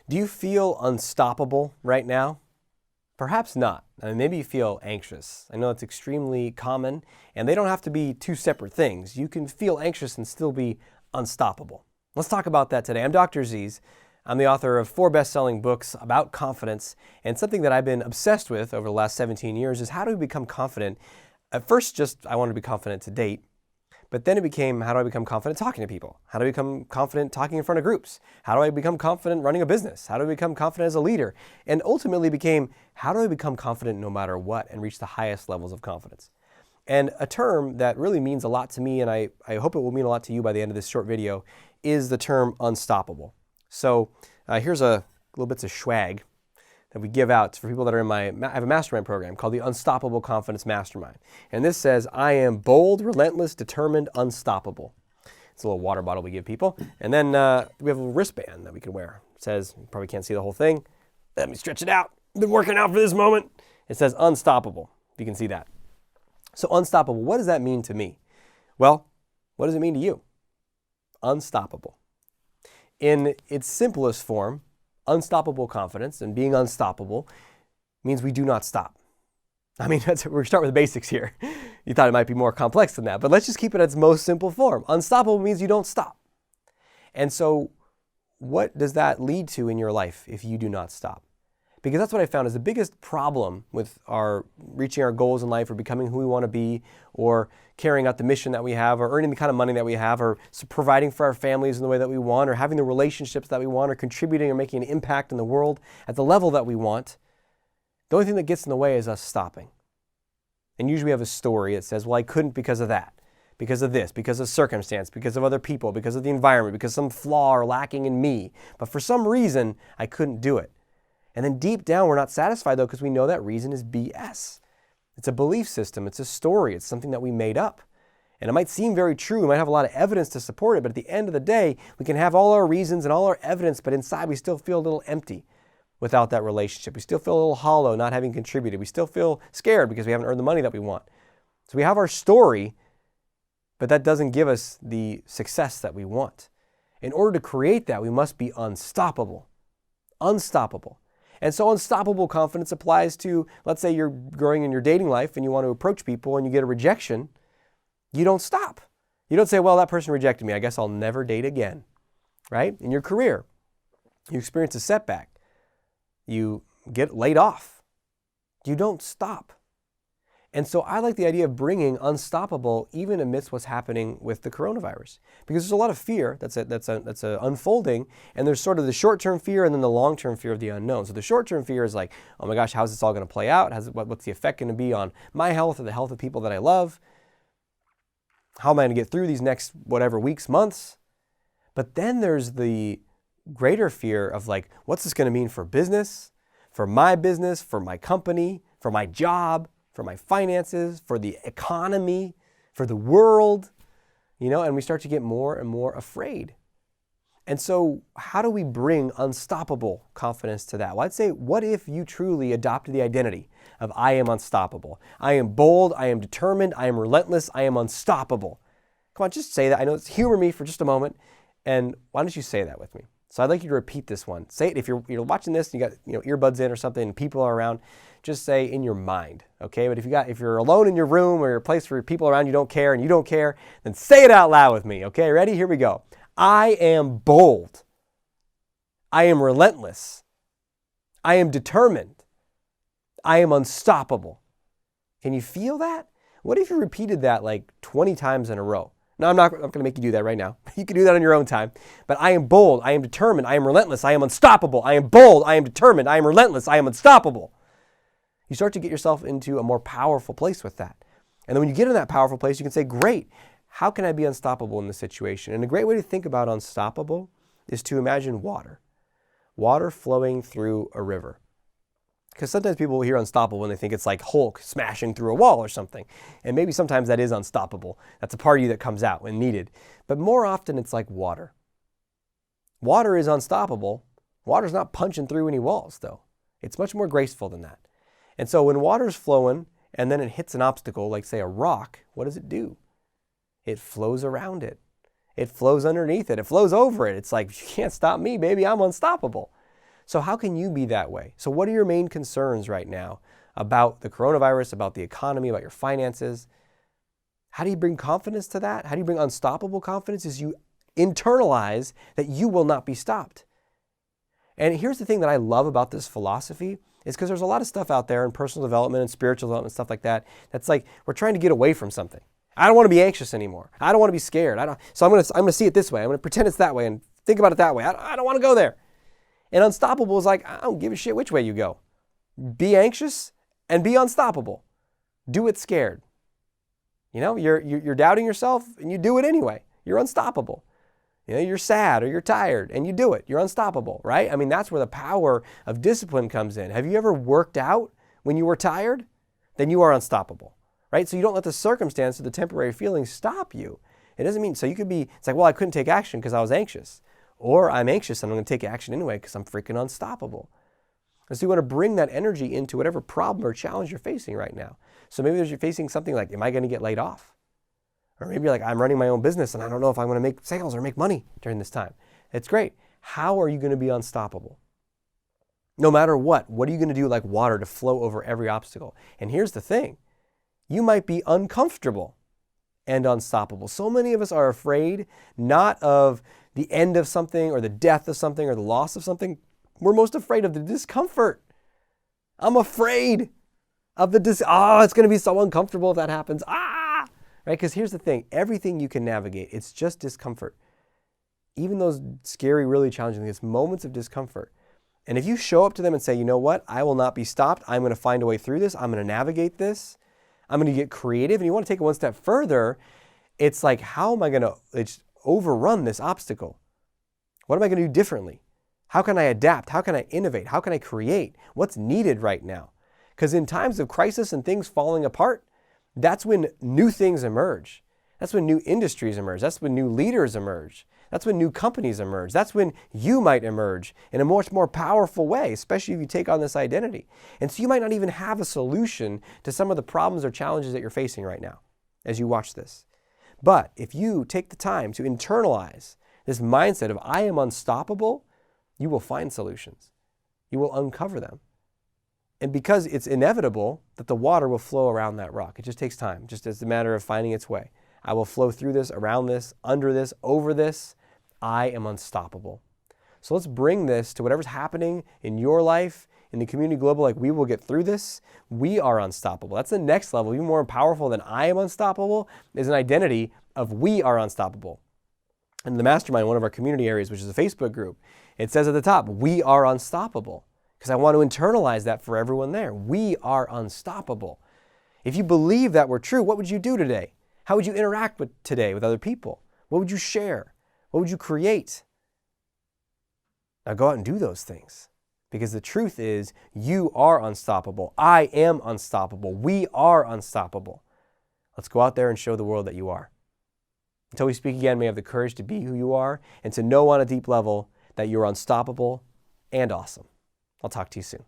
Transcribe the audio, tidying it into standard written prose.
Do you feel unstoppable right now? Perhaps not. I mean, maybe you feel anxious. I know it's extremely common, and they don't have to be two separate things. You can feel anxious and still be unstoppable. Let's talk about that today. I'm Dr. Aziz. I'm the author of 4 best-selling books about confidence, and something that I've been obsessed with over the last 17 years is how do we become confident? At first, I wanted to be confident to date. But then it became, how do I become confident talking to people? How do I become confident talking in front of groups? How do I become confident running a business? How do I become confident as a leader? And ultimately became, how do I become confident no matter what and reach the highest levels of confidence? And a term that really means a lot to me, and I hope it will mean a lot to you by the end of this short video, is the term unstoppable. So here's a little bits of swag that we give out for people that are in I have a mastermind program called the Unstoppable Confidence Mastermind. And this says, I am bold, relentless, determined, unstoppable. It's a little water bottle we give people. And then we have a wristband that we can wear. It says, you probably can't see the whole thing. Let me stretch it out. I've been working out for this moment. It says unstoppable, if you can see that. So unstoppable, what does that mean to me? Well, what does it mean to you? Unstoppable. In its simplest form, unstoppable confidence and being unstoppable means we do not stop. I mean, we're start with the basics here. You thought it might be more complex than that, but let's just keep it at its most simple form. Unstoppable means you don't stop. And so what does that lead to in your life if you do not stop? Because that's what I found is the biggest problem with reaching our goals in life or becoming who we want to be or carrying out the mission that we have or earning the kind of money that we have or providing for our families in the way that we want or having the relationships that we want or contributing or making an impact in the world at the level that we want. The only thing that gets in the way is us stopping. And usually we have a story that says, well, I couldn't because of that, because of this, because of circumstance, because of other people, because of the environment, because some flaw or lacking in me. But for some reason, I couldn't do it. And then deep down, we're not satisfied though because we know that reason is BS. It's a belief system. It's a story. It's something that we made up. And it might seem very true. We might have a lot of evidence to support it, but at the end of the day, we can have all our reasons and all our evidence, but inside we still feel a little empty without that relationship. We still feel a little hollow not having contributed. We still feel scared because we haven't earned the money that we want. So we have our story, but that doesn't give us the success that we want. In order to create that, we must be unstoppable. Unstoppable. And so unstoppable confidence applies to, let's say you're growing in your dating life and you want to approach people and you get a rejection. You don't stop. You don't say, well, that person rejected me. I guess I'll never date again, right? In your career, you experience a setback. You get laid off. You don't stop. And so I like the idea of bringing unstoppable even amidst what's happening with the coronavirus. Because there's a lot of fear that's unfolding, and there's sort of the short-term fear and then the long-term fear of the unknown. So the short-term fear is like, oh my gosh, how's this all going to play out? What's the effect going to be on my health or the health of people that I love? How am I going to get through these next whatever weeks, months? But then there's the greater fear of like, what's this going to mean for business, for my company, for my job, for my finances, for the economy, for the world, and we start to get more and more afraid. And so how do we bring unstoppable confidence to that? Well, I'd say, what if you truly adopted the identity of I am unstoppable? I am bold, I am determined, I am relentless, I am unstoppable. Come on, just say that. I know it's humor me for just a moment. And why don't you say that with me? So I'd like you to repeat this one. Say it if you're watching this and you got earbuds in or something and people are around, just say in your mind, okay? But if you're alone in your room or a place where people around you don't care and you don't care, then say it out loud with me, okay? Ready? Here we go. I am bold. I am relentless. I am determined. I am unstoppable. Can you feel that? What if you repeated that like 20 times in a row? No, I'm not going to make you do that right now. You can do that on your own time. But I am bold. I am determined. I am relentless. I am unstoppable. I am bold. I am determined. I am relentless. I am unstoppable. You start to get yourself into a more powerful place with that. And then when you get in that powerful place, you can say, great, how can I be unstoppable in this situation? And a great way to think about unstoppable is to imagine water. Water flowing through a river. Because sometimes people will hear unstoppable when they think it's like Hulk smashing through a wall or something. And maybe sometimes that is unstoppable. That's a part of you that comes out when needed. But more often it's like water. Water is unstoppable. Water's not punching through any walls though. It's much more graceful than that. And so when water's flowing and then it hits an obstacle, like say a rock, what does it do? It flows around it. It flows underneath it. It flows over it. It's like, you can't stop me, baby. I'm unstoppable. So how can you be that way? So what are your main concerns right now about the coronavirus, about the economy, about your finances? How do you bring confidence to that? How do you bring unstoppable confidence? Is you internalize that you will not be stopped. And here's the thing that I love about this philosophy is because there's a lot of stuff out there in personal development and spiritual development, stuff like that, that's like we're trying to get away from something. I don't want to be anxious anymore. I don't want to be scared. So I'm going to see it this way. I'm going to pretend it's that way and think about it that way. I don't want to go there. And unstoppable is like, I don't give a shit which way you go. Be anxious and be unstoppable. Do it scared. You know, you're doubting yourself and you do it anyway. You're unstoppable. You know, you're sad or you're tired and you do it. You're unstoppable, right? I mean, that's where the power of discipline comes in. Have you ever worked out when you were tired? Then you are unstoppable, right? So you don't let the circumstance or the temporary feelings stop you. It doesn't mean, so you could be, it's like, well, I couldn't take action because I was anxious. Or I'm anxious and I'm going to take action anyway because I'm freaking unstoppable. And so you want to bring that energy into whatever problem or challenge you're facing right now. So maybe you're facing something like, am I going to get laid off? Or maybe you're like, I'm running my own business and I don't know if I'm going to make sales or make money during this time. It's great. How are you going to be unstoppable? No matter what are you going to do like water to flow over every obstacle? And here's the thing. You might be uncomfortable and unstoppable. So many of us are afraid not of the end of something or the death of something or the loss of something. We're most afraid of the discomfort. I'm afraid of the it's going to be so uncomfortable if that happens. Right? Because here's the thing, everything you can navigate, it's just discomfort. Even those scary, really challenging things, it's moments of discomfort. And if you show up to them and say, you know what, I will not be stopped. I'm going to find a way through this. I'm going to navigate this. I'm going to get creative. And you want to take it one step further. It's like, how am I going to overrun this obstacle? What am I going to do differently? How can I adapt? How can I innovate? How can I create? What's needed right now? Because in times of crisis and things falling apart, that's when new things emerge. That's when new industries emerge. That's when new leaders emerge. That's when new companies emerge. That's when you might emerge in a much more powerful way, especially if you take on this identity. And so you might not even have a solution to some of the problems or challenges that you're facing right now as you watch this. But if you take the time to internalize this mindset of I am unstoppable, you will find solutions. You will uncover them. And because it's inevitable that the water will flow around that rock. It just takes time, just as a matter of finding its way. I will flow through this, around this, under this, over this. I am unstoppable. So let's bring this to whatever's happening in your life, in the community global, like we will get through this. We are unstoppable. That's the next level. Even more powerful than I am unstoppable is an identity of we are unstoppable. In the mastermind, one of our community areas, which is a Facebook group, it says at the top, we are unstoppable. Because I want to internalize that for everyone there. We are unstoppable. If you believe that were true, what would you do today? How would you interact today with other people? What would you share? What would you create? Now go out and do those things. Because the truth is, you are unstoppable. I am unstoppable. We are unstoppable. Let's go out there and show the world that you are. Until we speak again, may you have the courage to be who you are and to know on a deep level that you're unstoppable and awesome. I'll talk to you soon.